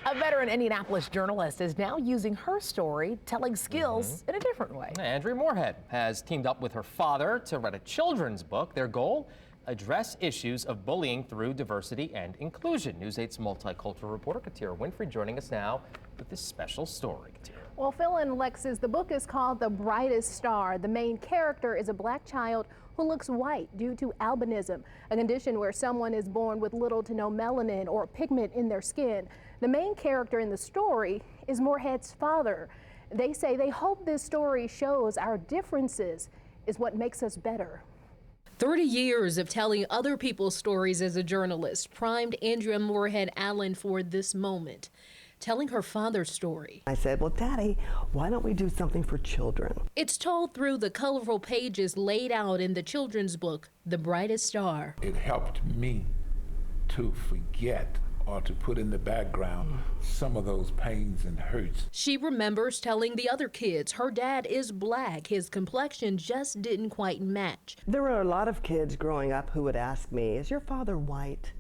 A veteran Indianapolis journalist is now using her story, telling skills in a different way. Andrea Morehead has teamed up with her father to write a children's book. Their goal? Address issues of bullying through diversity and inclusion. News 8's multicultural reporter Katira Winfrey joining us now with this special story. Katira. Well, Phil and Alexis, the book is called The Brightest Star. The main character is a black child who looks white due to albinism, a condition where someone is born with little to no melanin or pigment in their skin. The main character in the story is Morehead's father. They say they hope this story shows our differences is what makes us better. 30 years of telling other people's stories as a journalist primed Andrea Morehead-Allen for this moment, telling her father's story. I said, well, Daddy, why don't we do something for children? It's told through the colorful pages laid out in the children's book, The Brightest Star. It helped me to forget or to put in the background some of those pains and hurts. She remembers telling the other kids her dad is black. His complexion just didn't quite match. There were a lot of kids growing up who would ask me, is your father white?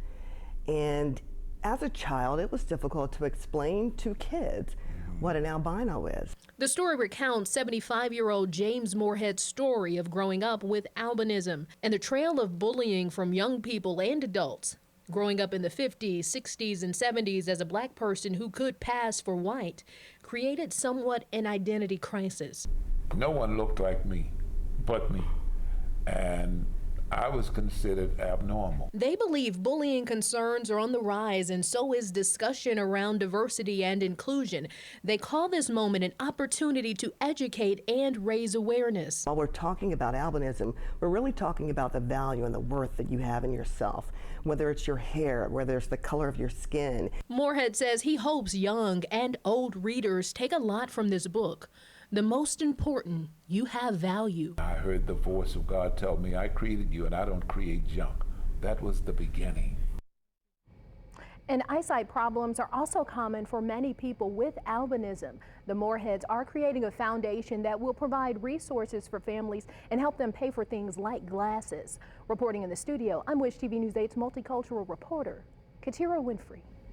And as a child, it was difficult to explain to kids what an albino is. The story recounts 75-year-old James Morehead's story of growing up with albinism and the trail of bullying from young people and adults. Growing up in the 50s, 60s, and 70s as a black person who could pass for white created somewhat an identity crisis. No one looked like me but me, and I was considered abnormal. They believe bullying concerns are on the rise, and so is discussion around diversity and inclusion. They call this moment an opportunity to educate and raise awareness. While we're talking about albinism, we're really talking about the value and the worth that you have in yourself, whether it's your hair, whether it's the color of your skin. Morehead says he hopes young and old readers take a lot from this book. The most important, you have value. I heard the voice of God tell me, I created you and I don't create junk. That was the beginning. And eyesight problems are also common for many people with albinism. The Moreheads are creating a foundation that will provide resources for families and help them pay for things like glasses. Reporting in the studio, I'm Wish TV News 8's multicultural reporter, Katira Winfrey.